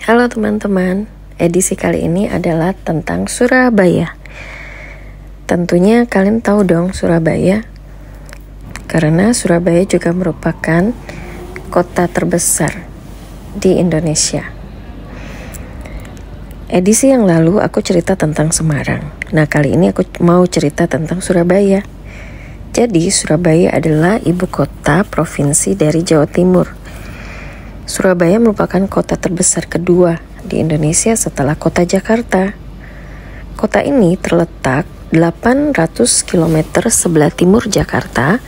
Halo teman-teman, edisi kali ini adalah tentang Surabaya. Tentunya kalian tahu dong Surabaya, karena Surabaya juga merupakan kota terbesar di Indonesia. Edisi yang lalu aku cerita tentang Semarang. Nah, kali ini aku mau cerita tentang Surabaya. Jadi, Surabaya adalah ibu kota provinsi dari Jawa Timur. Surabaya merupakan kota terbesar kedua di Indonesia setelah kota Jakarta. Kota ini terletak 800 km sebelah timur Jakarta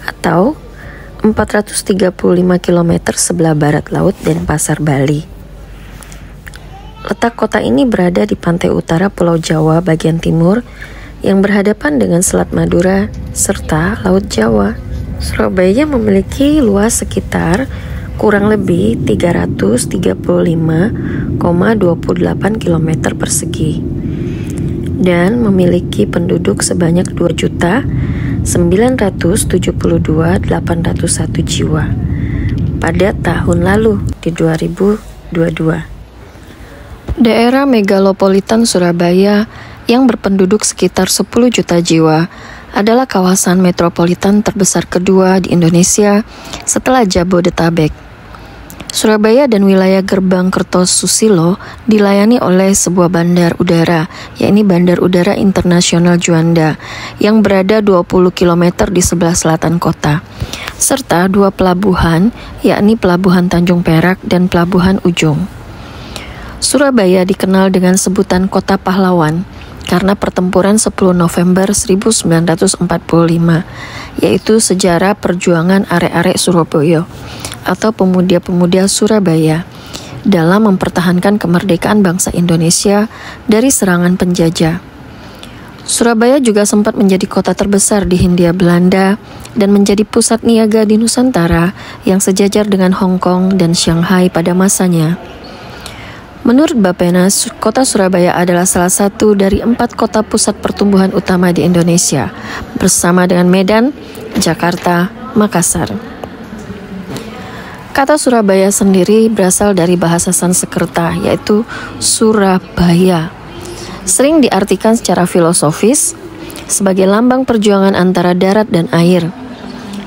atau 435 km sebelah barat laut Denpasar, Bali. Letak kota ini berada di pantai utara Pulau Jawa bagian timur yang berhadapan dengan Selat Madura serta Laut Jawa. Surabaya memiliki luas sekitar kurang lebih 335,28 km persegi dan memiliki penduduk sebanyak 2.972.801 jiwa pada tahun lalu di 2022. Daerah megalopolitan Surabaya yang berpenduduk sekitar 10 juta jiwa adalah kawasan metropolitan terbesar kedua di Indonesia setelah Jabodetabek. Surabaya dan wilayah Gerbang Kertosusilo dilayani oleh sebuah bandar udara, yakni Bandar Udara Internasional Juanda, yang berada 20 km di sebelah selatan kota, serta dua pelabuhan, yakni Pelabuhan Tanjung Perak dan Pelabuhan Ujung. Surabaya dikenal dengan sebutan Kota Pahlawan karena pertempuran 10 November 1945, yaitu sejarah perjuangan arek-arek Surabaya atau pemuda-pemuda Surabaya dalam mempertahankan kemerdekaan bangsa Indonesia dari serangan penjajah. Surabaya juga sempat menjadi kota terbesar di Hindia Belanda dan menjadi pusat niaga di Nusantara yang sejajar dengan Hong Kong dan Shanghai pada masanya. Menurut Bappenas, kota Surabaya adalah salah satu dari 4 kota pusat pertumbuhan utama di Indonesia, bersama dengan Medan, Jakarta, Makassar. Kata Surabaya sendiri berasal dari bahasa Sanskerta, yaitu Surabaya. Sering diartikan secara filosofis sebagai lambang perjuangan antara darat dan air.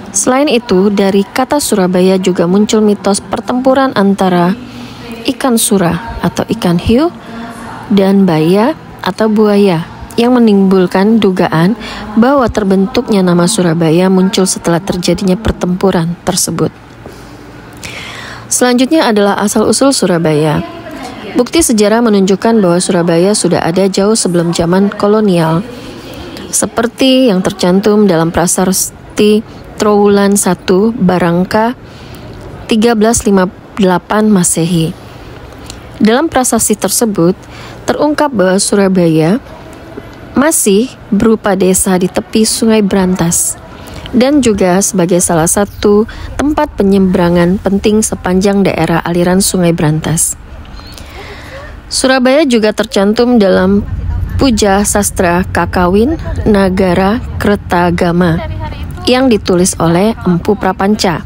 Selain itu, dari kata Surabaya juga muncul mitos pertempuran antara ikan sura atau ikan hiu dan baya atau buaya yang menimbulkan dugaan bahwa terbentuknya nama Surabaya muncul setelah terjadinya pertempuran tersebut. Selanjutnya adalah asal-usul Surabaya. Bukti sejarah menunjukkan bahwa Surabaya sudah ada jauh sebelum zaman kolonial, seperti yang tercantum dalam Prasasti Trowulan 1 Barangka 1358 Masehi. Dalam prasasti tersebut, terungkap bahwa Surabaya masih berupa desa di tepi Sungai Brantas dan juga sebagai salah satu tempat penyeberangan penting sepanjang daerah aliran Sungai Brantas. Surabaya juga tercantum dalam Puja Sastra Kakawin Nagara Kertagama yang ditulis oleh Empu Prapanca,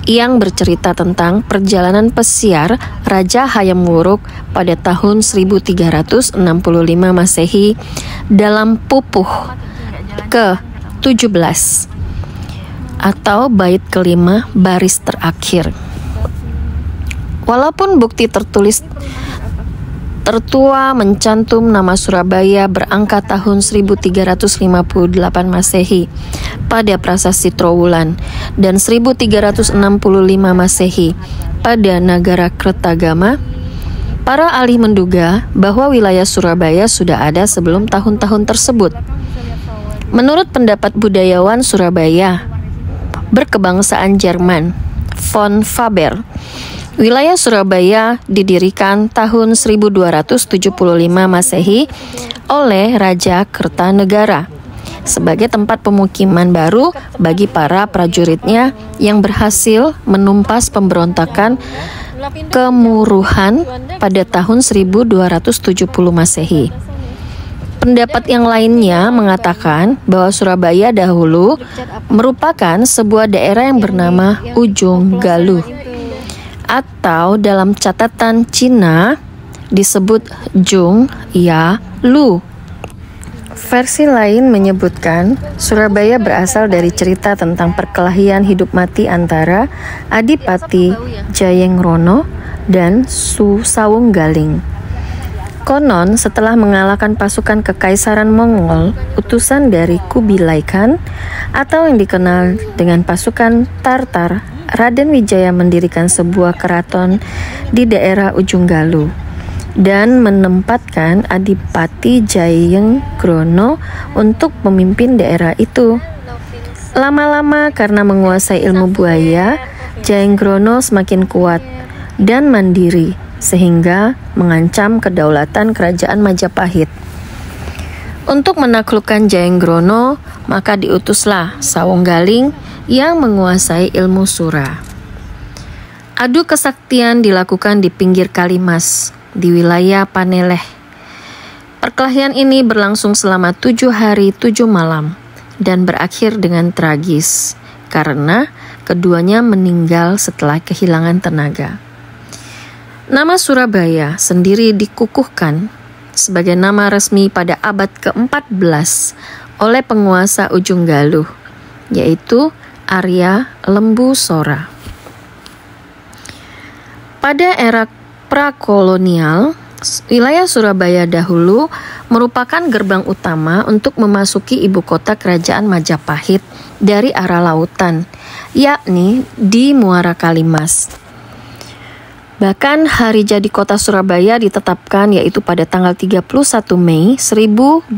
yang bercerita tentang perjalanan pesiar Raja Hayam Wuruk pada tahun 1365 Masehi dalam pupuh ke-17 atau bait kelima baris terakhir. Walaupun bukti tertua mencantum nama Surabaya berangka tahun 1358 Masehi pada Prasasti Trowulan dan 1365 Masehi pada Nagara Kertagama, para ahli menduga bahwa wilayah Surabaya sudah ada sebelum tahun-tahun tersebut. Menurut pendapat budayawan Surabaya berkebangsaan Jerman, von Faber, wilayah Surabaya didirikan tahun 1275 Masehi oleh Raja Kertanegara sebagai tempat pemukiman baru bagi para prajuritnya yang berhasil menumpas pemberontakan Kemuruhan pada tahun 1270 Masehi. Pendapat yang lainnya mengatakan bahwa Surabaya dahulu merupakan sebuah daerah yang bernama Ujung Galuh atau dalam catatan Cina disebut Zhong Ya Lu. Versi lain menyebutkan Surabaya berasal dari cerita tentang perkelahian hidup mati antara Adipati Jayengrono dan Sawunggaling. Konon setelah mengalahkan pasukan kekaisaran Mongol, utusan dari Kubilai Khan atau yang dikenal dengan pasukan Tartar, Raden Wijaya mendirikan sebuah keraton di daerah Ujung Galuh dan menempatkan Adipati Jayengrono untuk memimpin daerah itu. Lama-lama karena menguasai ilmu buaya, Jayengrono semakin kuat dan mandiri sehingga mengancam kedaulatan kerajaan Majapahit. Untuk menaklukkan Jayengrono, maka diutuslah Sawunggaling yang menguasai ilmu sura. Adu kesaktian dilakukan di pinggir Kalimas, di wilayah Paneleh. Perkelahian ini berlangsung selama 7 hari 7 malam dan berakhir dengan tragis karena keduanya meninggal setelah kehilangan tenaga. Nama Surabaya sendiri dikukuhkan sebagai nama resmi pada abad ke-14 oleh penguasa Ujung Galuh, yaitu Arya Lembu Sora. Pada era prakolonial, wilayah Surabaya dahulu merupakan gerbang utama untuk memasuki ibu kota kerajaan Majapahit dari arah lautan, yakni di Muara Kalimas. Bahkan hari jadi kota Surabaya ditetapkan yaitu pada tanggal 31 Mei 1293.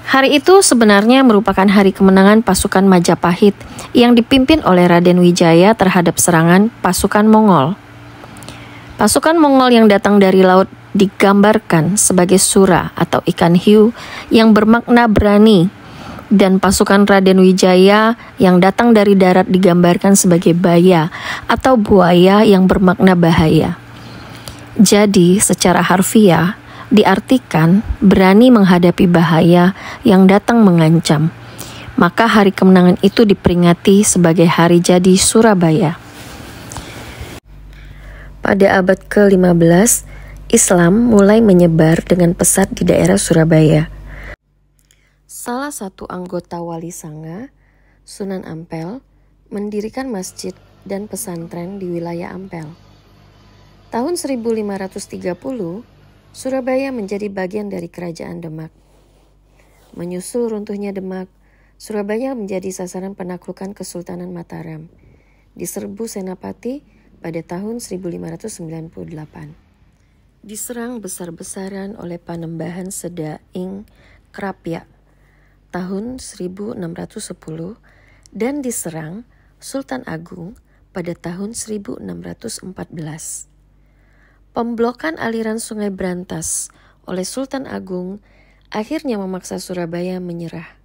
Hari itu sebenarnya merupakan hari kemenangan pasukan Majapahit yang dipimpin oleh Raden Wijaya terhadap serangan pasukan Mongol. Pasukan Mongol yang datang dari laut digambarkan sebagai sura atau ikan hiu yang bermakna berani, dan pasukan Raden Wijaya yang datang dari darat digambarkan sebagai baya atau buaya yang bermakna bahaya. Jadi, secara harfiah diartikan berani menghadapi bahaya yang datang mengancam. Maka hari kemenangan itu diperingati sebagai hari jadi Surabaya. Pada abad ke-15, Islam mulai menyebar dengan pesat di daerah Surabaya. Salah satu anggota Wali Sanga, Sunan Ampel, mendirikan masjid dan pesantren di wilayah Ampel. Tahun 1530, Surabaya menjadi bagian dari Kerajaan Demak. Menyusul runtuhnya Demak, Surabaya menjadi sasaran penaklukan Kesultanan Mataram, diserbu Senapati pada tahun 1598. Diserang besar-besaran oleh Panembahan Seda ing Krapyak tahun 1610 dan diserang Sultan Agung pada tahun 1614. Pemblokan aliran Sungai Brantas oleh Sultan Agung akhirnya memaksa Surabaya menyerah.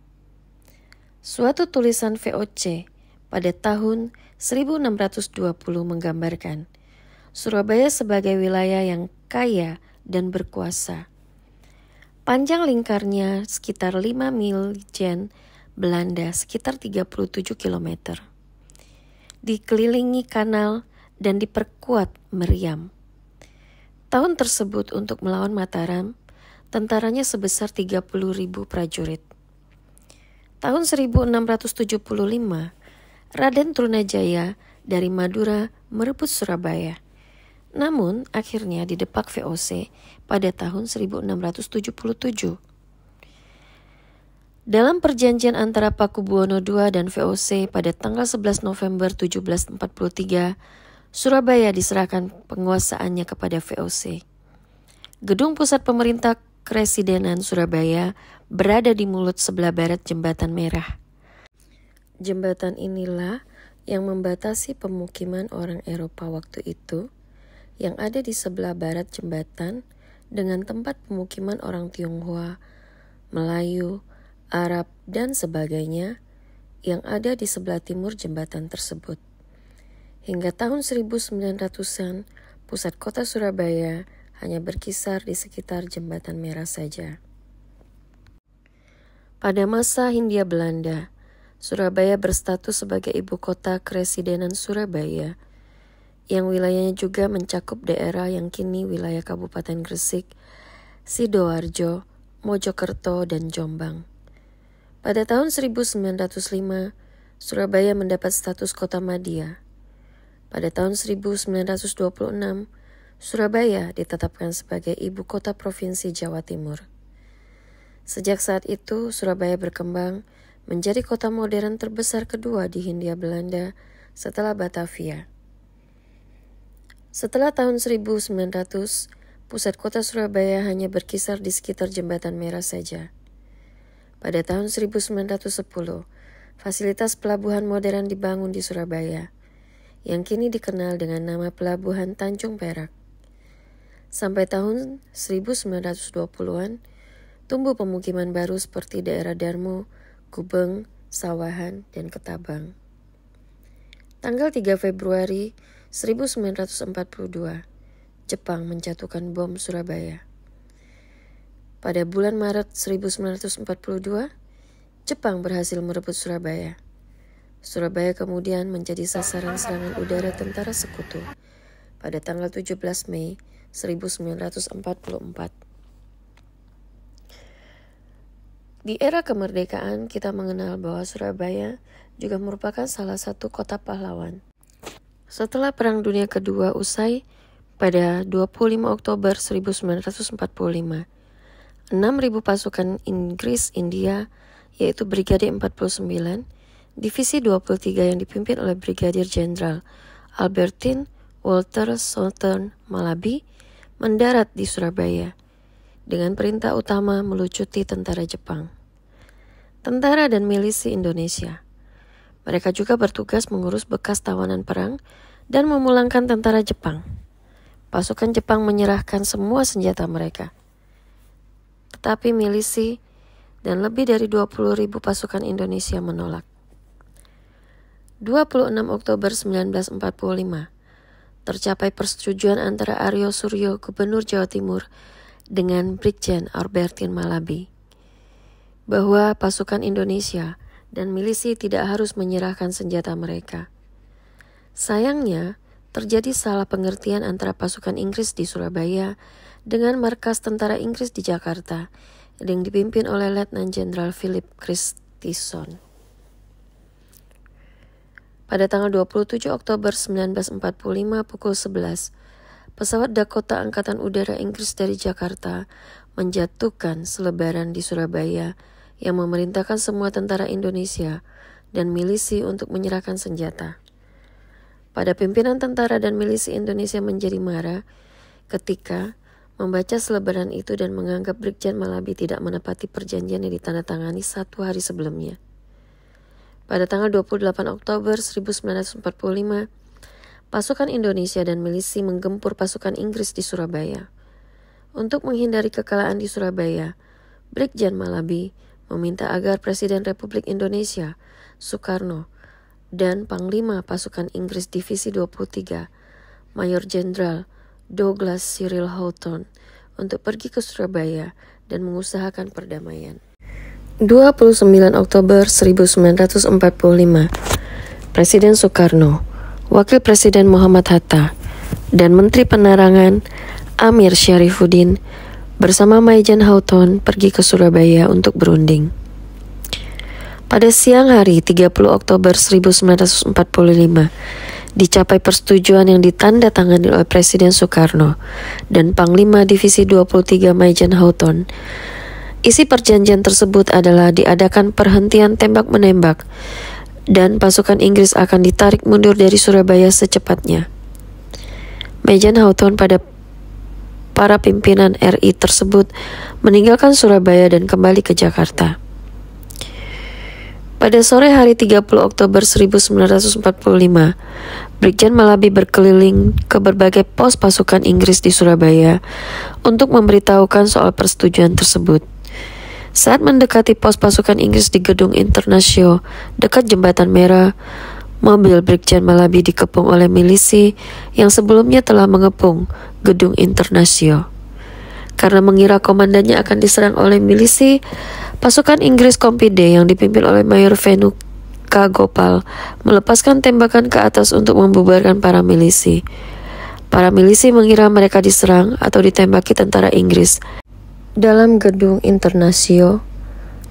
Suatu tulisan VOC pada tahun 1620 menggambarkan Surabaya sebagai wilayah yang kaya dan berkuasa. Panjang lingkarnya sekitar 5 mil jen Belanda sekitar 37 km. Dikelilingi kanal dan diperkuat meriam. Tahun tersebut untuk melawan Mataram, tentaranya sebesar 30.000 prajurit. Tahun 1675, Raden Trunajaya dari Madura merebut Surabaya. Namun akhirnya didepak VOC pada tahun 1677. Dalam perjanjian antara Pakubuwono II dan VOC pada tanggal 11 November 1743, Surabaya diserahkan penguasaannya kepada VOC. Gedung pusat pemerintah Kresidenan Surabaya berada di mulut sebelah barat Jembatan Merah. Jembatan inilah yang membatasi pemukiman orang Eropa waktu itu, yang ada di sebelah barat jembatan dengan tempat pemukiman orang Tionghoa, Melayu, Arab, dan sebagainya yang ada di sebelah timur jembatan tersebut. Hingga tahun 1900-an, pusat kota Surabaya hanya berkisar di sekitar Jembatan Merah saja. Pada masa Hindia Belanda, Surabaya berstatus sebagai ibu kota Keresidenan Surabaya, yang wilayahnya juga mencakup daerah yang kini wilayah Kabupaten Gresik, Sidoarjo, Mojokerto, dan Jombang. Pada tahun 1905, Surabaya mendapat status kota madya. Pada tahun 1926, Surabaya ditetapkan sebagai ibu kota Provinsi Jawa Timur. Sejak saat itu, Surabaya berkembang menjadi kota modern terbesar kedua di Hindia Belanda setelah Batavia. Setelah tahun 1900, pusat kota Surabaya hanya berkisar di sekitar Jembatan Merah saja. Pada tahun 1910, fasilitas pelabuhan modern dibangun di Surabaya, yang kini dikenal dengan nama Pelabuhan Tanjung Perak. Sampai tahun 1920-an, tumbuh pemukiman baru seperti daerah Darmo, Gubeng, Sawahan, dan Ketabang. Tanggal 3 Februari 1942, Jepang menjatuhkan bom Surabaya. Pada bulan Maret 1942, Jepang berhasil merebut Surabaya. Surabaya kemudian menjadi sasaran serangan udara tentara sekutu pada tanggal 17 Mei 1944. Di era kemerdekaan, kita mengenal bahwa Surabaya juga merupakan salah satu kota pahlawan. Setelah Perang Dunia Kedua usai pada 25 Oktober 1945, 6.000 pasukan Inggris India, yaitu Brigade 49, Divisi 23 yang dipimpin oleh Brigadir Jenderal Albertine Walter Southern Malaby, mendarat di Surabaya dengan perintah utama melucuti tentara Jepang, tentara dan milisi Indonesia. Mereka juga bertugas mengurus bekas tawanan perang dan memulangkan tentara Jepang. Pasukan Jepang menyerahkan semua senjata mereka. Tetapi milisi dan lebih dari 20.000 pasukan Indonesia menolak. 26 Oktober 1945, tercapai persetujuan antara Aryo Suryo, Gubernur Jawa Timur, dengan Brigjen Albertine Malaby, bahwa pasukan Indonesia dan milisi tidak harus menyerahkan senjata mereka. Sayangnya, terjadi salah pengertian antara pasukan Inggris di Surabaya dengan markas tentara Inggris di Jakarta yang dipimpin oleh Letnan Jenderal Philip Christison. Pada tanggal 27 Oktober 1945 pukul 11, pesawat Dakota Angkatan Udara Inggris dari Jakarta menjatuhkan selebaran di Surabaya yang memerintahkan semua tentara Indonesia dan milisi untuk menyerahkan senjata. Pada pimpinan tentara dan milisi Indonesia menjadi marah ketika membaca selebaran itu dan menganggap Brigjen Malaby tidak menepati perjanjian yang ditandatangani 1 hari sebelumnya. Pada tanggal 28 Oktober 1945, pasukan Indonesia dan milisi menggempur pasukan Inggris di Surabaya. Untuk menghindari kekalahan di Surabaya, Brigjen Malaby meminta agar Presiden Republik Indonesia, Soekarno, dan Panglima Pasukan Inggris Divisi 23, Mayor Jenderal Douglas Cyril Houghton, untuk pergi ke Surabaya dan mengusahakan perdamaian. 29 Oktober 1945, Presiden Soekarno, Wakil Presiden Muhammad Hatta, dan Menteri Penerangan Amir Syarifuddin bersama Maijen Houghton pergi ke Surabaya untuk berunding. Pada siang hari 30 Oktober 1945, dicapai persetujuan yang ditandatangani oleh Presiden Soekarno dan Panglima Divisi 23 Maijen Houghton. Isi perjanjian tersebut adalah diadakan perhentian tembak-menembak dan pasukan Inggris akan ditarik mundur dari Surabaya secepatnya. Maijen Houghton pada para pimpinan RI tersebut meninggalkan Surabaya dan kembali ke Jakarta. Pada sore hari 30 Oktober 1945, Brigjen Malaby berkeliling ke berbagai pos pasukan Inggris di Surabaya untuk memberitahukan soal persetujuan tersebut. Saat mendekati pos pasukan Inggris di Gedung Internasio dekat Jembatan Merah, mobil Brigjen Malaby dikepung oleh milisi yang sebelumnya telah mengepung Gedung Internasio. Karena mengira komandannya akan diserang oleh milisi, pasukan Inggris Kompide yang dipimpin oleh Mayor Venu K. Gopal melepaskan tembakan ke atas untuk membubarkan para milisi. Para milisi mengira mereka diserang atau ditembaki tentara Inggris dalam gedung Internasio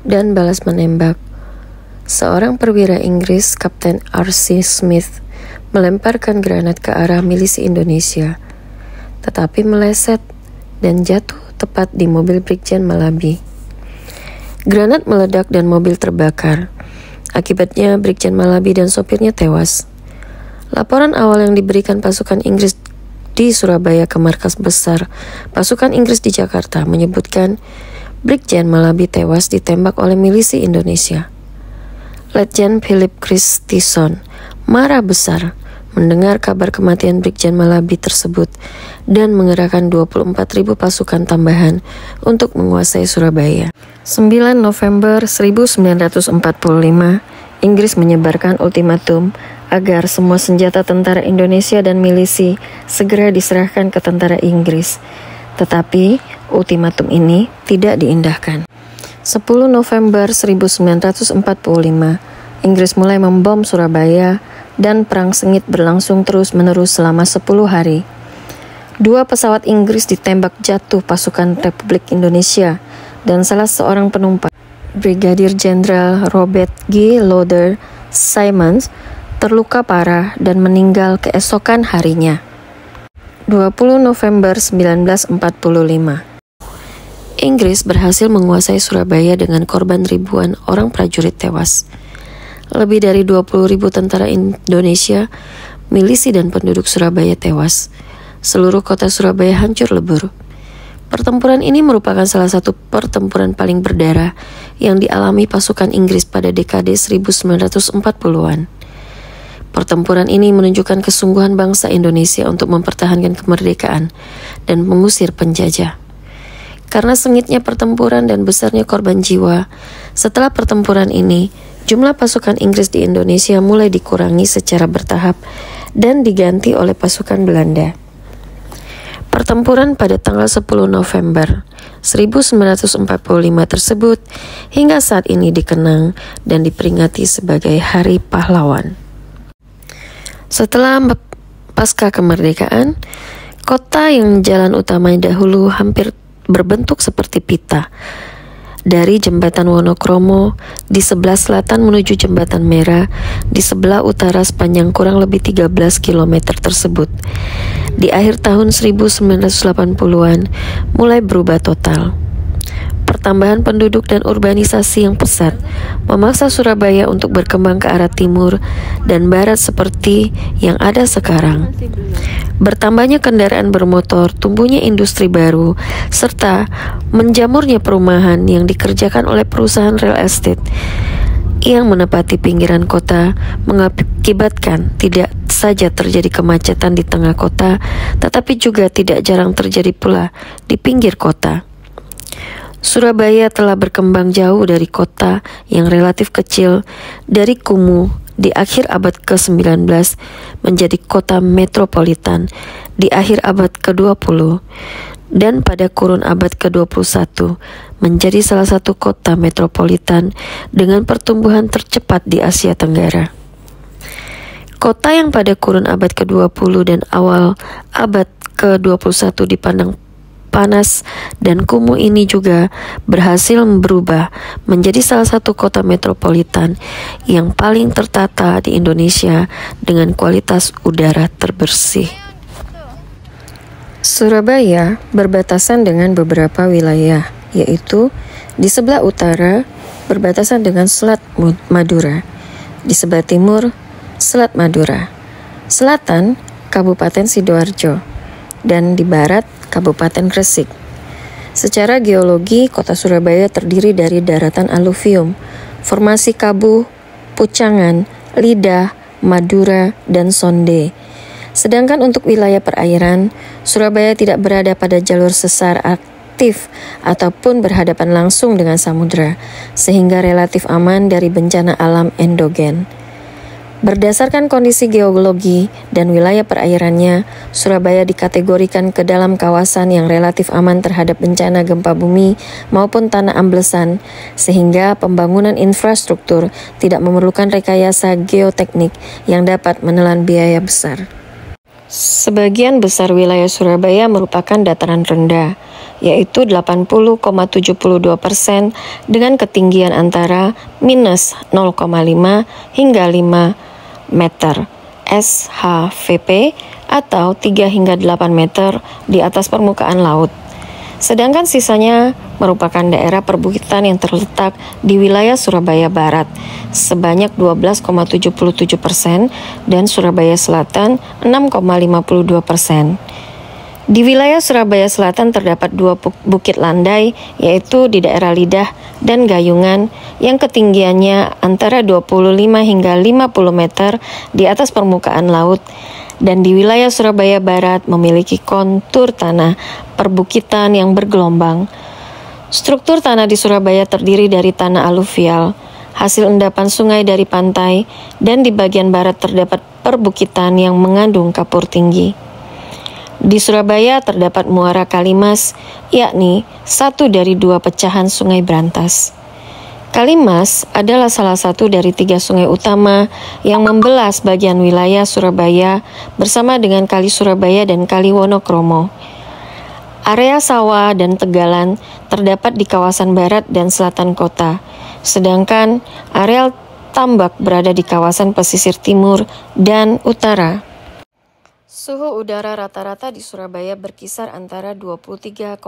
dan balas menembak. Seorang perwira Inggris, Kapten R.C. Smith, melemparkan granat ke arah milisi Indonesia, tetapi meleset dan jatuh tepat di mobil Brigjen Malabi. Granat meledak dan mobil terbakar. Akibatnya Brigjen Malabi dan sopirnya tewas. Laporan awal yang diberikan pasukan Inggris di Surabaya ke markas besar pasukan Inggris di Jakarta menyebutkan Brigjen Malabi tewas ditembak oleh milisi Indonesia. Letjen Philip Christison marah besar mendengar kabar kematian Brigjen Malabi tersebut dan mengerahkan 24.000 pasukan tambahan untuk menguasai Surabaya. 9 November 1945, Inggris menyebarkan ultimatum agar semua senjata tentara Indonesia dan milisi segera diserahkan ke tentara Inggris. Tetapi ultimatum ini tidak diindahkan. 10 November 1945, Inggris mulai membom Surabaya dan perang sengit berlangsung terus-menerus selama 10 hari. 2 pesawat Inggris ditembak jatuh pasukan Republik Indonesia dan salah seorang penumpang, Brigadir Jenderal Robert G. Loder Simons, terluka parah dan meninggal keesokan harinya. 20 November 1945, Inggris berhasil menguasai Surabaya dengan korban ribuan orang prajurit tewas. Lebih dari 20.000 tentara Indonesia, milisi dan penduduk Surabaya tewas. Seluruh kota Surabaya hancur lebur. Pertempuran ini merupakan salah satu pertempuran paling berdarah yang dialami pasukan Inggris pada dekade 1940-an. Pertempuran ini menunjukkan kesungguhan bangsa Indonesia untuk mempertahankan kemerdekaan dan mengusir penjajah. Karena sengitnya pertempuran dan besarnya korban jiwa, setelah pertempuran ini, jumlah pasukan Inggris di Indonesia mulai dikurangi secara bertahap dan diganti oleh pasukan Belanda. Pertempuran pada tanggal 10 November 1945 tersebut hingga saat ini dikenang dan diperingati sebagai Hari Pahlawan. Setelah pasca kemerdekaan, kota yang jalan utamanya dahulu hampir berbentuk seperti pita. Dari Jembatan Wonokromo di sebelah selatan menuju Jembatan Merah di sebelah utara sepanjang kurang lebih 13 km tersebut. Di akhir tahun 1980-an mulai berubah total. Pertambahan penduduk dan urbanisasi yang pesat memaksa Surabaya untuk berkembang ke arah timur dan barat seperti yang ada sekarang. Bertambahnya kendaraan bermotor, tumbuhnya industri baru, serta menjamurnya perumahan yang dikerjakan oleh perusahaan real estate yang menepati pinggiran kota mengakibatkan tidak saja terjadi kemacetan di tengah kota, tetapi juga tidak jarang terjadi pula di pinggir kota. Surabaya telah berkembang jauh dari kota yang relatif kecil dari kumuh di akhir abad ke-19 menjadi kota metropolitan di akhir abad ke-20 dan pada kurun abad ke-21 menjadi salah satu kota metropolitan dengan pertumbuhan tercepat di Asia Tenggara. Kota yang pada kurun abad ke-20 dan awal abad ke-21 dipandang panas dan kumuh ini juga berhasil berubah menjadi salah satu kota metropolitan yang paling tertata di Indonesia dengan kualitas udara terbersih. Surabaya berbatasan dengan beberapa wilayah, yaitu di sebelah utara berbatasan dengan Selat Madura, di sebelah timur Selat Madura, selatan Kabupaten Sidoarjo, dan di barat Kabupaten Gresik. Secara geologi, kota Surabaya terdiri dari daratan aluvium, formasi Kabuh, Pucangan, Lidah, Madura, dan Sonde. Sedangkan untuk wilayah perairan, Surabaya tidak berada pada jalur sesar aktif ataupun berhadapan langsung dengan samudera, sehingga relatif aman dari bencana alam endogen. Berdasarkan kondisi geologi dan wilayah perairannya, Surabaya dikategorikan ke dalam kawasan yang relatif aman terhadap bencana gempa bumi maupun tanah amblesan, sehingga pembangunan infrastruktur tidak memerlukan rekayasa geoteknik yang dapat menelan biaya besar. Sebagian besar wilayah Surabaya merupakan dataran rendah, yaitu 80,72% dengan ketinggian antara minus 0,5 hingga 5 meter SHVP atau 3 hingga 8 meter di atas permukaan laut. Sedangkan sisanya merupakan daerah perbukitan yang terletak di wilayah Surabaya Barat sebanyak 12,77% dan Surabaya Selatan 6,52%. Di wilayah Surabaya Selatan terdapat 2 bukit landai, yaitu di daerah Lidah dan Gayungan, yang ketinggiannya antara 25 hingga 50 meter di atas permukaan laut, dan di wilayah Surabaya Barat memiliki kontur tanah perbukitan yang bergelombang. Struktur tanah di Surabaya terdiri dari tanah aluvial, hasil endapan sungai dari pantai, dan di bagian barat terdapat perbukitan yang mengandung kapur tinggi. Di Surabaya terdapat Muara Kalimas, yakni satu dari 2 pecahan Sungai Brantas. Kalimas adalah salah satu dari 3 sungai utama yang membelah sebagian wilayah Surabaya bersama dengan Kali Surabaya dan Kali Wonokromo. Area sawah dan tegalan terdapat di kawasan barat dan selatan kota, sedangkan areal tambak berada di kawasan pesisir timur dan utara. Suhu udara rata-rata di Surabaya berkisar antara 23,6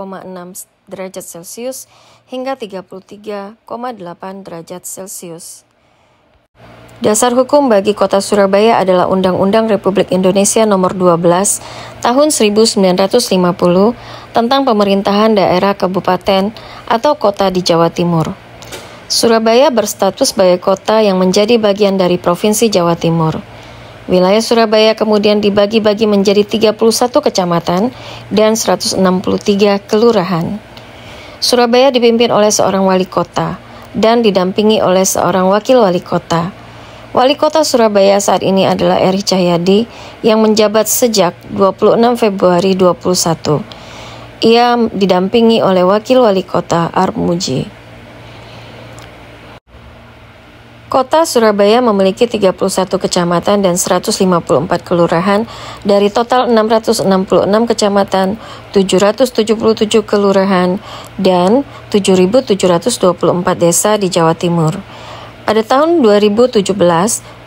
derajat Celcius hingga 33,8 derajat Celcius. Dasar hukum bagi Kota Surabaya adalah Undang-Undang Republik Indonesia Nomor 12 Tahun 1950 tentang pemerintahan daerah kabupaten atau kota di Jawa Timur. Surabaya berstatus sebagai kota yang menjadi bagian dari Provinsi Jawa Timur. Wilayah Surabaya kemudian dibagi-bagi menjadi 31 kecamatan dan 163 kelurahan. Surabaya dipimpin oleh seorang wali kota dan didampingi oleh seorang wakil wali kota. Wali kota Surabaya saat ini adalah Eri Cahyadi yang menjabat sejak 26 Februari 2021. Ia didampingi oleh wakil wali kota Armuji. Kota Surabaya memiliki 31 kecamatan dan 154 kelurahan dari total 666 kecamatan, 777 kelurahan, dan 7.724 desa di Jawa Timur. Pada tahun 2017,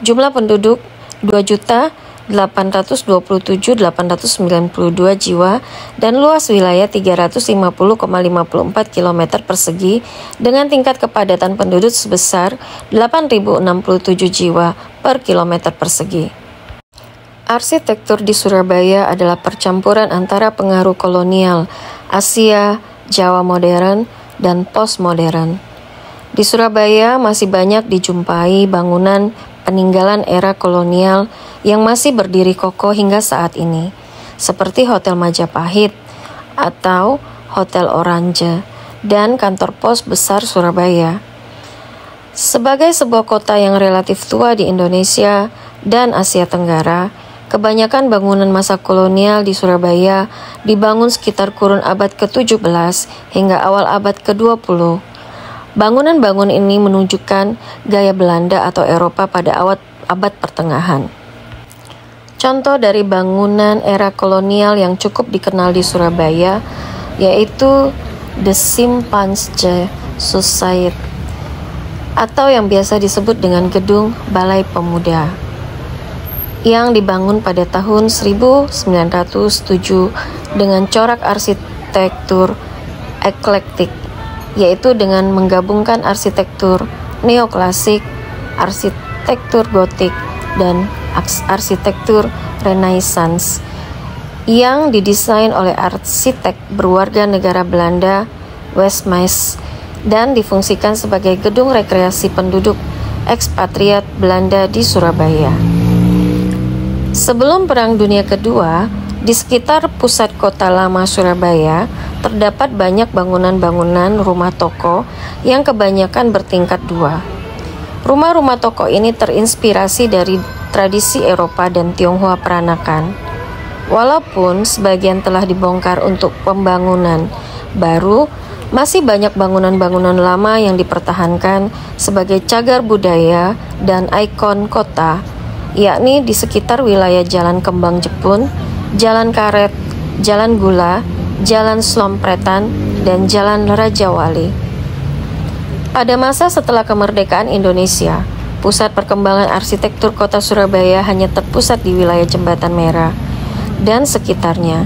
jumlah penduduk 2.827.892 jiwa dan luas wilayah 350,54 km persegi dengan tingkat kepadatan penduduk sebesar 8.067 jiwa per kilometer persegi. Arsitektur di Surabaya adalah percampuran antara pengaruh kolonial, Asia, Jawa modern, dan postmodern. Di Surabaya masih banyak dijumpai bangunan peninggalan era kolonial yang masih berdiri kokoh hingga saat ini, seperti Hotel Majapahit atau Hotel Orange dan kantor pos besar Surabaya. Sebagai sebuah kota yang relatif tua di Indonesia dan Asia Tenggara, kebanyakan bangunan masa kolonial di Surabaya dibangun sekitar kurun abad ke-17 hingga awal abad ke-20. Bangunan-bangunan ini menunjukkan gaya Belanda atau Eropa pada abad pertengahan. Contoh dari bangunan era kolonial yang cukup dikenal di Surabaya yaitu The Chimpanzee Society atau yang biasa disebut dengan Gedung Balai Pemuda yang dibangun pada tahun 1907 dengan corak arsitektur eklektik, yaitu dengan menggabungkan arsitektur neoklasik, arsitektur gotik, dan arsitektur Renaissance yang didesain oleh arsitek berwarga negara Belanda Westmaes dan difungsikan sebagai gedung rekreasi penduduk ekspatriat Belanda di Surabaya. Sebelum Perang Dunia Kedua, di sekitar pusat kota lama Surabaya terdapat banyak bangunan-bangunan rumah toko yang kebanyakan bertingkat 2. Rumah-rumah toko ini terinspirasi dari tradisi Eropa dan Tionghoa peranakan. Walaupun sebagian telah dibongkar untuk pembangunan baru, masih banyak bangunan-bangunan lama yang dipertahankan sebagai cagar budaya dan ikon kota, yakni di sekitar wilayah Jalan Kembang Jepun, Jalan Karet, Jalan Gula, Jalan Slompretan, dan Jalan Raja Wali. Pada masa setelah kemerdekaan Indonesia, pusat perkembangan arsitektur kota Surabaya hanya terpusat di wilayah Jembatan Merah dan sekitarnya.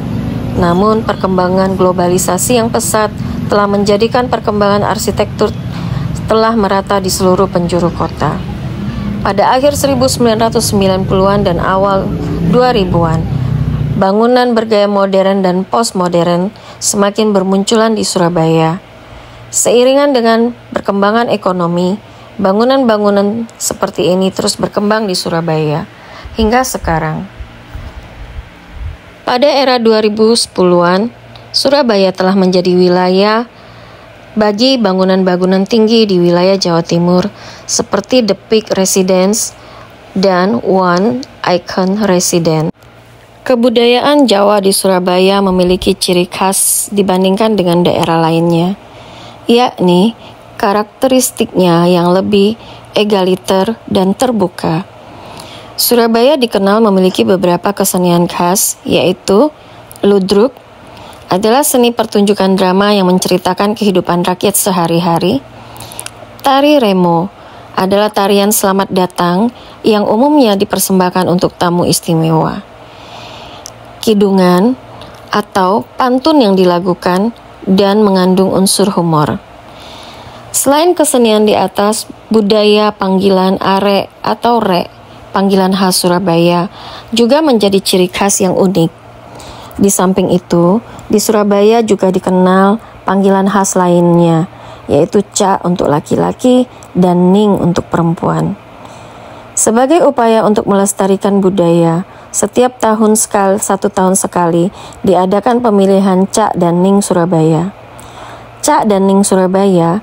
Namun, perkembangan globalisasi yang pesat telah menjadikan perkembangan arsitektur telah merata di seluruh penjuru kota. Pada akhir 1990-an dan awal 2000-an, bangunan bergaya modern dan postmodern semakin bermunculan di Surabaya. Seiringan dengan perkembangan ekonomi, bangunan-bangunan seperti ini terus berkembang di Surabaya hingga sekarang. Pada era 2010-an, Surabaya telah menjadi wilayah bagi bangunan-bangunan tinggi di wilayah Jawa Timur seperti The Peak Residence dan One Icon Residence. Kebudayaan Jawa di Surabaya memiliki ciri khas dibandingkan dengan daerah lainnya, yakni karakteristiknya yang lebih egaliter dan terbuka. Surabaya dikenal memiliki beberapa kesenian khas, yaitu ludruk adalah seni pertunjukan drama yang menceritakan kehidupan rakyat sehari-hari. Tari remo adalah tarian selamat datang yang umumnya dipersembahkan untuk tamu istimewa. Kidungan atau pantun yang dilakukan dan mengandung unsur humor. Selain kesenian di atas, budaya panggilan are atau re, panggilan khas Surabaya, juga menjadi ciri khas yang unik. Di samping itu, di Surabaya juga dikenal panggilan khas lainnya, yaitu ca untuk laki-laki dan ning untuk perempuan. Sebagai upaya untuk melestarikan budaya, setiap satu tahun sekali diadakan pemilihan Cak dan Ning Surabaya. Cak dan Ning Surabaya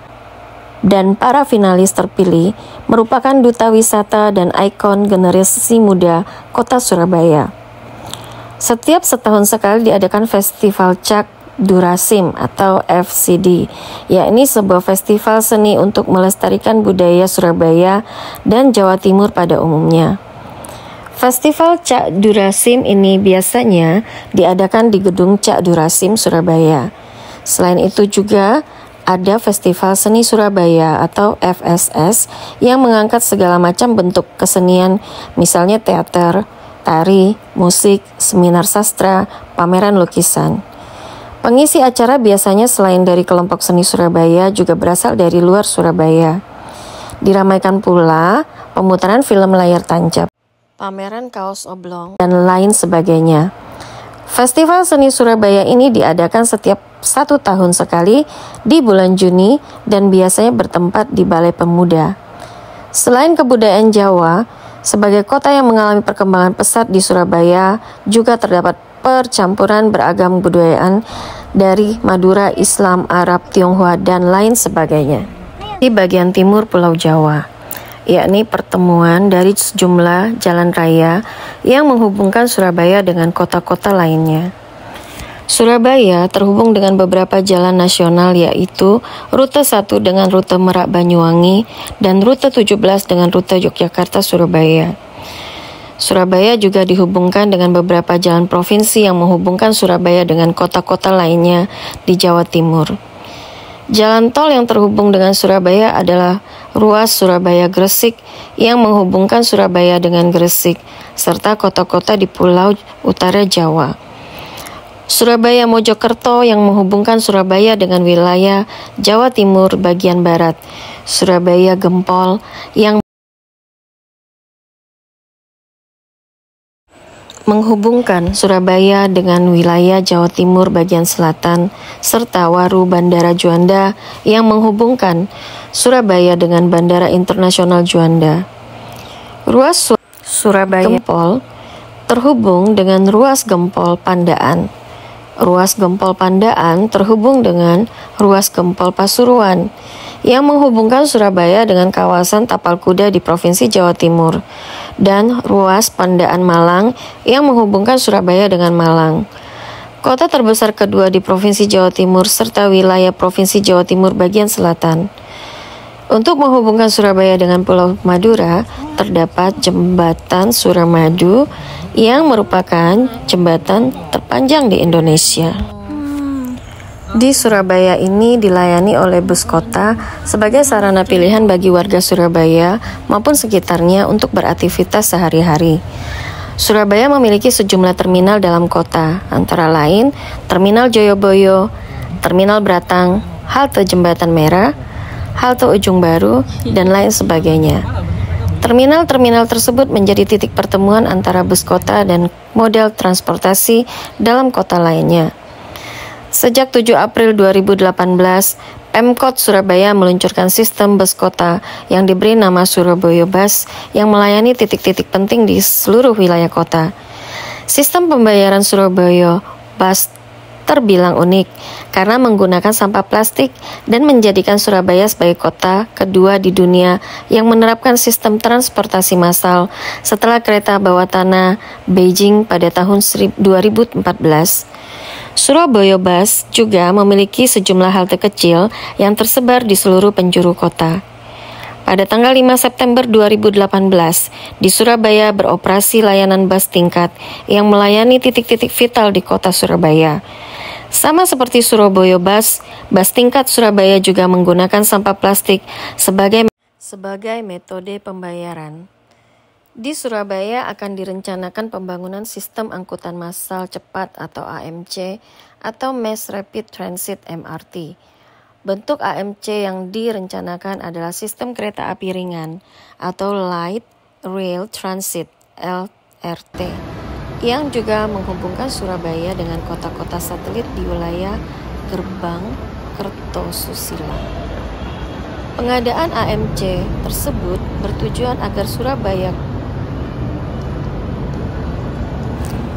dan para finalis terpilih merupakan duta wisata dan ikon generasi muda kota Surabaya. Setiap setahun sekali diadakan Festival Cak Durasim atau FCD, yakni sebuah festival seni untuk melestarikan budaya Surabaya dan Jawa Timur pada umumnya. Festival Cak Durasim ini biasanya diadakan di Gedung Cak Durasim, Surabaya. Selain itu juga ada Festival Seni Surabaya atau FSS yang mengangkat segala macam bentuk kesenian, misalnya teater, tari, musik, seminar sastra, pameran lukisan. Pengisi acara biasanya selain dari kelompok seni Surabaya juga berasal dari luar Surabaya. Diramaikan pula pemutaran film layar tancap, pameran kaos oblong, dan lain sebagainya. Festival Seni Surabaya ini diadakan setiap 1 tahun sekali di bulan Juni dan biasanya bertempat di Balai Pemuda. Selain kebudayaan Jawa, sebagai kota yang mengalami perkembangan pesat di Surabaya, juga terdapat percampuran beragam kebudayaan dari Madura, Islam, Arab, Tionghoa, dan lain sebagainya. Di bagian timur Pulau Jawa, yakni pertemuan dari sejumlah jalan raya yang menghubungkan Surabaya dengan kota-kota lainnya. Surabaya terhubung dengan beberapa jalan nasional, yaitu Rute 1 dengan rute Merak Banyuwangi dan Rute 17 dengan rute Yogyakarta-Surabaya. Surabaya juga dihubungkan dengan beberapa jalan provinsi yang menghubungkan Surabaya dengan kota-kota lainnya di Jawa Timur. Jalan tol yang terhubung dengan Surabaya adalah ruas Surabaya-Gresik yang menghubungkan Surabaya dengan Gresik, serta kota-kota di Pulau Utara Jawa. Surabaya-Mojokerto yang menghubungkan Surabaya dengan wilayah Jawa Timur bagian barat. Surabaya-Gempol yang menghubungkan Surabaya dengan wilayah Jawa Timur bagian selatan, serta Waru Bandara Juanda yang menghubungkan Surabaya dengan Bandara Internasional Juanda. Ruas Surabaya Gempol terhubung dengan ruas Gempol Pandaan. Ruas Gempol Pandaan terhubung dengan Ruas Gempol Pasuruan yang menghubungkan Surabaya dengan kawasan Tapal Kuda di Provinsi Jawa Timur, dan Ruas Pandaan Malang yang menghubungkan Surabaya dengan Malang. Kota terbesar kedua di Provinsi Jawa Timur serta wilayah Provinsi Jawa Timur bagian selatan. Untuk menghubungkan Surabaya dengan Pulau Madura, terdapat Jembatan Suramadu yang merupakan jembatan terpanjang di Indonesia. Di Surabaya ini dilayani oleh bus kota sebagai sarana pilihan bagi warga Surabaya maupun sekitarnya untuk beraktivitas sehari-hari. Surabaya memiliki sejumlah terminal dalam kota, antara lain Terminal Joyoboyo, Terminal Beratang, Halte Jembatan Merah, Halte Ujung Baru, dan lain sebagainya. Terminal-terminal tersebut menjadi titik pertemuan antara bus kota dan model transportasi dalam kota lainnya. Sejak 7 April 2018, Pemkot Surabaya meluncurkan sistem bus kota yang diberi nama Surabaya Bus yang melayani titik-titik penting di seluruh wilayah kota. Sistem pembayaran Surabaya Bus terbilang unik karena menggunakan sampah plastik dan menjadikan Surabaya sebagai kota kedua di dunia yang menerapkan sistem transportasi massal setelah kereta bawah tanah Beijing pada tahun 2014. Surabaya Bus juga memiliki sejumlah halte kecil yang tersebar di seluruh penjuru kota. Pada tanggal 5 September 2018, di Surabaya beroperasi layanan bus tingkat yang melayani titik-titik vital di kota Surabaya. Sama seperti Surabaya Bus, bus tingkat Surabaya juga menggunakan sampah plastik sebagai metode pembayaran. Di Surabaya akan direncanakan pembangunan sistem angkutan massal cepat atau AMC atau Mass Rapid Transit MRT. Bentuk AMC yang direncanakan adalah sistem kereta api ringan atau Light Rail Transit (LRT) yang juga menghubungkan Surabaya dengan kota-kota satelit di wilayah Gerbang Kertosusila. Pengadaan AMC tersebut bertujuan agar Surabaya.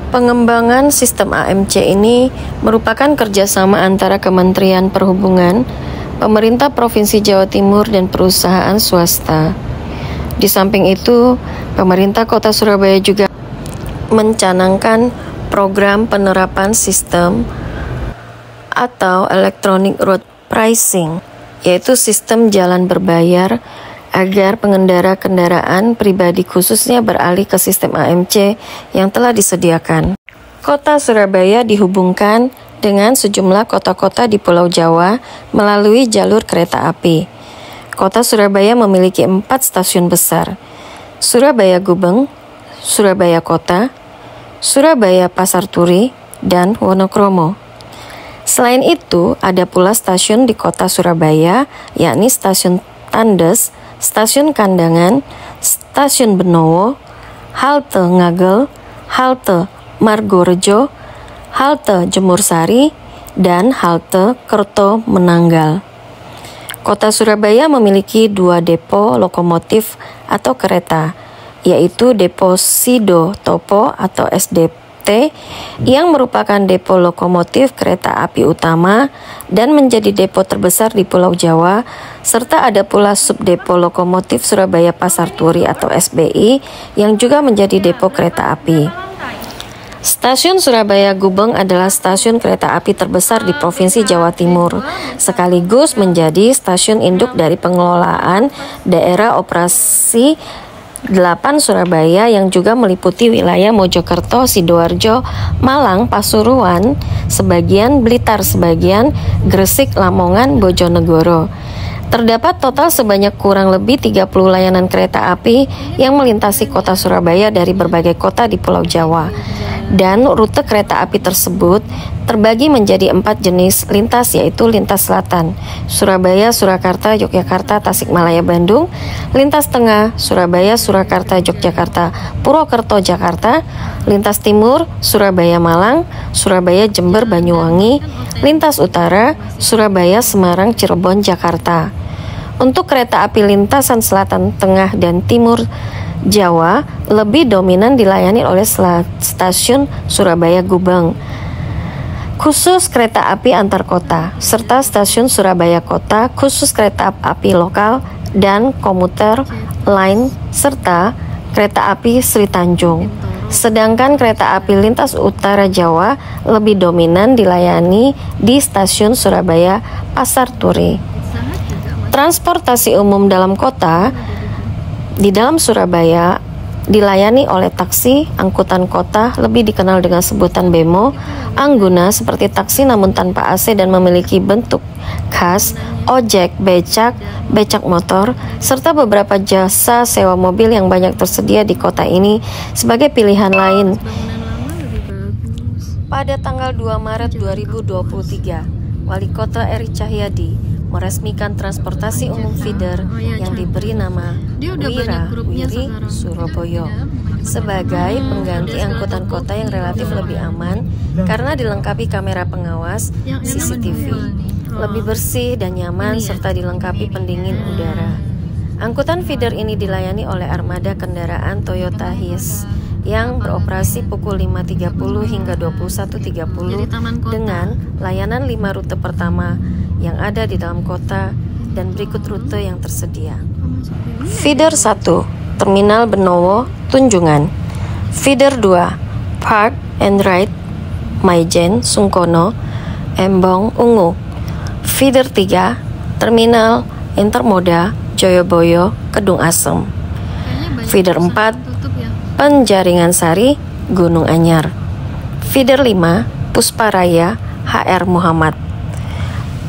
Pengembangan sistem AMC ini merupakan kerjasama antara Kementerian Perhubungan, pemerintah Provinsi Jawa Timur, dan perusahaan swasta. Di samping itu, pemerintah Kota Surabaya juga mencanangkan program penerapan sistem atau Electronic Road Pricing, yaitu sistem jalan berbayar, agar pengendara kendaraan pribadi khususnya beralih ke sistem AMC yang telah disediakan. Kota Surabaya dihubungkan dengan sejumlah kota-kota di Pulau Jawa melalui jalur kereta api. Kota Surabaya memiliki 4 stasiun besar: Surabaya Gubeng, Surabaya Kota, Surabaya Pasar Turi, dan Wonokromo. Selain itu, ada pula stasiun di kota Surabaya, yakni Stasiun Tandes, Stasiun Kandangan, Stasiun Benowo, Halte Ngagel, Halte Margorejo, Halte Jemursari, dan Halte Kerto Menanggal. Kota Surabaya memiliki 2 depo lokomotif atau kereta, yaitu Depo Sido Topo atau SDP yang merupakan depo lokomotif kereta api utama dan menjadi depo terbesar di Pulau Jawa, serta ada pula subdepo lokomotif Surabaya Pasar Turi atau SBI yang juga menjadi depo kereta api. Stasiun Surabaya Gubeng adalah stasiun kereta api terbesar di Provinsi Jawa Timur, sekaligus menjadi stasiun induk dari pengelolaan daerah operasi 8 Surabaya yang juga meliputi wilayah Mojokerto, Sidoarjo, Malang, Pasuruan, sebagian Blitar, sebagian Gresik, Lamongan, Bojonegoro. Terdapat total sebanyak kurang lebih 30 layanan kereta api yang melintasi kota Surabaya dari berbagai kota di Pulau Jawa. Dan rute kereta api tersebut terbagi menjadi 4 jenis lintas, yaitu lintas selatan, Surabaya, Surakarta, Yogyakarta, Tasikmalaya, Bandung; lintas tengah, Surabaya, Surakarta, Yogyakarta, Purwokerto, Jakarta; lintas timur, Surabaya, Malang, Surabaya, Jember, Banyuwangi; lintas utara, Surabaya, Semarang, Cirebon, Jakarta. Untuk kereta api lintasan selatan, tengah, dan timur Jawa lebih dominan dilayani oleh stasiun Surabaya Gubeng. khusus kereta api antar kota, serta stasiun Surabaya Kota khusus kereta api lokal dan komuter lain serta kereta api Sri Tanjung. Sedangkan kereta api lintas utara Jawa lebih dominan dilayani di stasiun Surabaya Pasar Turi. Transportasi umum dalam kota di dalam Surabaya dilayani oleh taksi, angkutan kota, lebih dikenal dengan sebutan bemo, angguna seperti taksi namun tanpa AC dan memiliki bentuk khas, ojek, becak, becak motor, serta beberapa jasa sewa mobil yang banyak tersedia di kota ini sebagai pilihan lain. Pada tanggal 2 Maret 2023, Wali Kota Eri Cahyadi meresmikan transportasi umum feeder yang diberi nama Wira Wiri Surabaya sebagai pengganti angkutan kota yang relatif lebih aman karena dilengkapi kamera pengawas CCTV, lebih bersih dan nyaman serta dilengkapi pendingin udara. Angkutan feeder ini dilayani oleh armada kendaraan Toyota Hiace yang beroperasi pukul 5.30 hingga 21.30 dengan layanan 5 rute pertama yang ada di dalam kota dan berikut rute yang tersedia. Feeder 1, Terminal Benowo, Tunjungan. Feeder 2, Park and Ride, Maijen, Sungkono, Embong, Ungu. Feeder 3, Terminal Intermoda, Joyoboyo, Kedung Asem. Feeder 4, Penjaringan Sari, Gunung Anyar. Feeder 5, Pusparaya, HR Muhammad.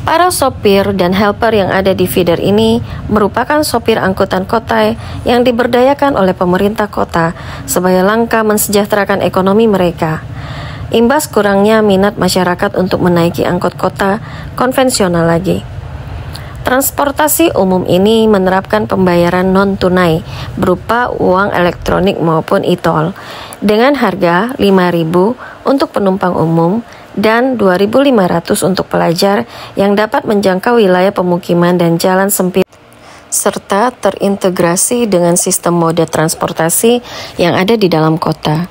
Para sopir dan helper yang ada di feeder ini merupakan sopir angkutan kota yang diberdayakan oleh pemerintah kota supaya langkah mensejahterakan ekonomi mereka. Imbas kurangnya minat masyarakat untuk menaiki angkot kota konvensional lagi. Transportasi umum ini menerapkan pembayaran non-tunai berupa uang elektronik maupun e-tol dengan harga Rp5.000 untuk penumpang umum dan Rp2.500 untuk pelajar yang dapat menjangkau wilayah pemukiman dan jalan sempit serta terintegrasi dengan sistem moda transportasi yang ada di dalam kota.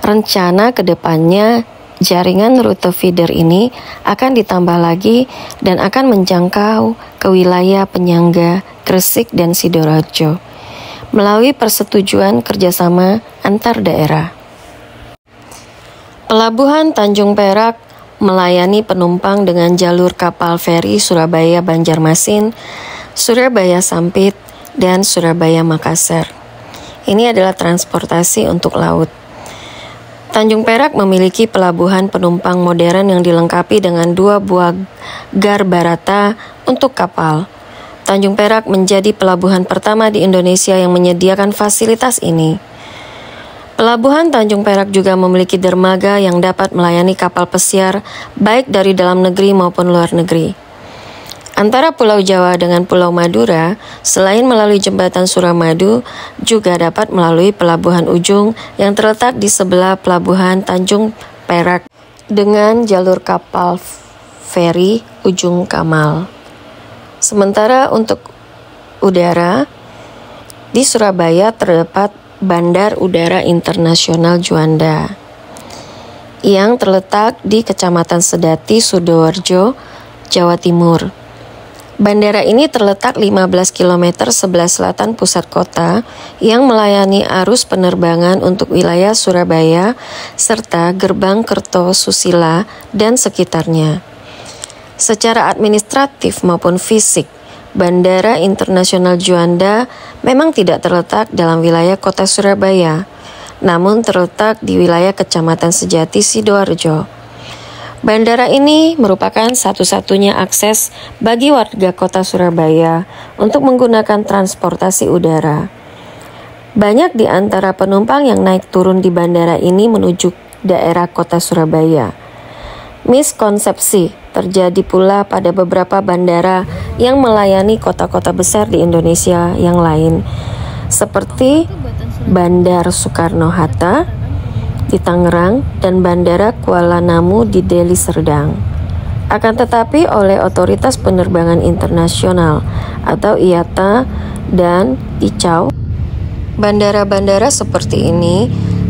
Rencana kedepannya jaringan rute feeder ini akan ditambah lagi dan akan menjangkau ke wilayah penyangga Gresik dan Sidoarjo melalui persetujuan kerjasama antar daerah. Pelabuhan Tanjung Perak melayani penumpang dengan jalur kapal feri Surabaya Banjarmasin, Surabaya Sampit, dan Surabaya Makassar. Ini adalah transportasi untuk laut. Tanjung Perak memiliki pelabuhan penumpang modern yang dilengkapi dengan 2 buah gar barata untuk kapal. Tanjung Perak menjadi pelabuhan pertama di Indonesia yang menyediakan fasilitas ini. Pelabuhan Tanjung Perak juga memiliki dermaga yang dapat melayani kapal pesiar baik dari dalam negeri maupun luar negeri. Antara Pulau Jawa dengan Pulau Madura, selain melalui jembatan Suramadu, juga dapat melalui pelabuhan Ujung yang terletak di sebelah pelabuhan Tanjung Perak dengan jalur kapal feri Ujung Kamal. Sementara untuk udara, di Surabaya terdapat Bandar Udara Internasional Juanda yang terletak di Kecamatan Sedati, Sidoarjo, Jawa Timur. Bandara ini terletak 15 km sebelah selatan pusat kota yang melayani arus penerbangan untuk wilayah Surabaya serta Gerbang Kertosusila dan sekitarnya. Secara administratif maupun fisik, Bandara Internasional Juanda memang tidak terletak dalam wilayah kota Surabaya, namun terletak di wilayah Kecamatan Sejati, Sidoarjo. Bandara ini merupakan satu-satunya akses bagi warga kota Surabaya untuk menggunakan transportasi udara. Banyak di antara penumpang yang naik turun di bandara ini menuju daerah kota Surabaya. Miskonsepsi terjadi pula pada beberapa bandara yang melayani kota-kota besar di Indonesia yang lain, seperti Bandar Soekarno-Hatta di Tangerang dan Bandara Kuala Namu di Deli Serdang. Akan tetapi oleh Otoritas Penerbangan Internasional atau IATA dan ICAO, bandara-bandara seperti ini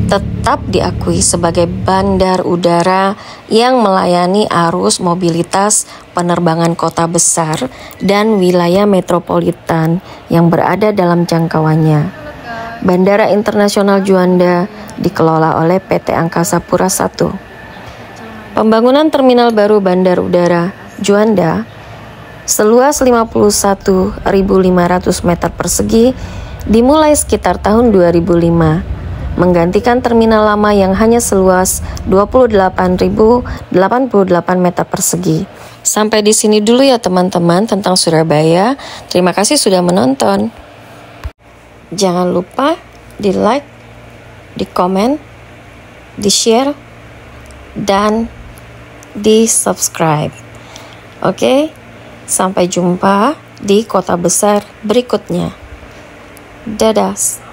tetap diakui sebagai bandar udara yang melayani arus mobilitas penerbangan kota besar dan wilayah metropolitan yang berada dalam jangkauannya. Bandara Internasional Juanda dikelola oleh PT Angkasa Pura I. Pembangunan terminal baru Bandar Udara Juanda seluas 51.500 meter persegi dimulai sekitar tahun 2005. Menggantikan terminal lama yang hanya seluas 28.088 meter persegi. Sampai di sini dulu ya teman-teman tentang Surabaya. Terima kasih sudah menonton. Jangan lupa di like, di komen, di share, dan di subscribe. Oke, sampai jumpa di kota besar berikutnya. Dadah.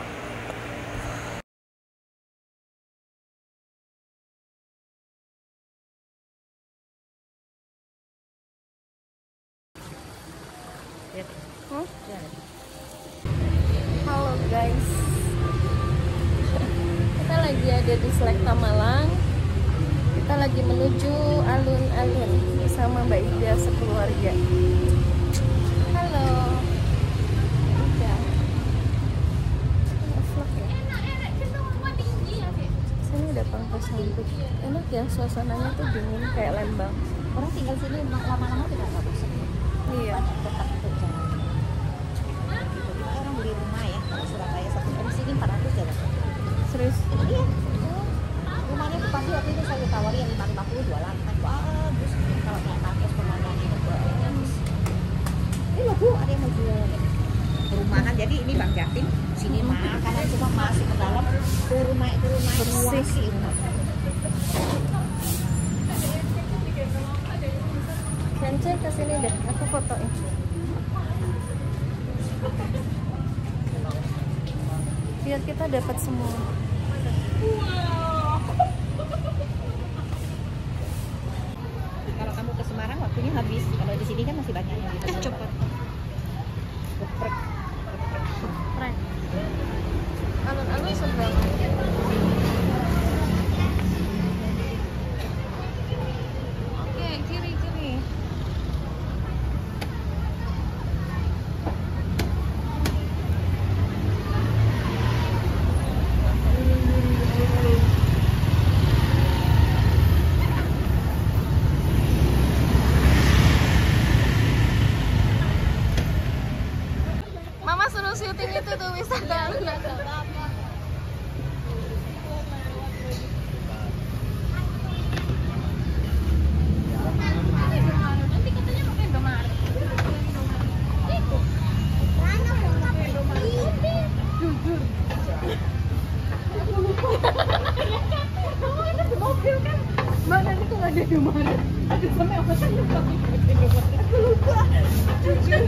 Halo guys, kita lagi ada di Selekta Malang. Kita lagi menuju alun-alun bersama Mbak Ida sekeluarga. Halo. Udah. Vlog ya. Sini ada pangkas rambut. Enak ya, suasananya tuh dingin kayak Lembang. Orang tinggal sini lama-lama tidak bosan. Iya. Tetap kerja. Orang beli rumah ya, kalau Surabaya satu di sini 400 ya. Serius? Iya. Rumahnya Bupati waktu itu saya tawari yang 550 2 lantai. Bagus. Kalau nggak pakai pemandangan itu bagus. Ini loh Bu, ada yang mau jual perumahan. Jadi ini Bang Jatim, sini makanan cuma masuk ke dalam. Ke rumah itu bersih. Cancel ke sini deh, aku fotoin. Biar kita dapat semua. Kalau kamu ke Semarang waktunya habis. Kalau di sini kan masih banyak yang gitu. Cepet. Geprek. Keren. Alun-alun seberang. Oke, kiri. Mama suruh syuting itu tuh wisata alun-alun. Mbak, nanti tuh gak ada di mana. Aduh, sampai apa sih? Aku lupa. Jujur.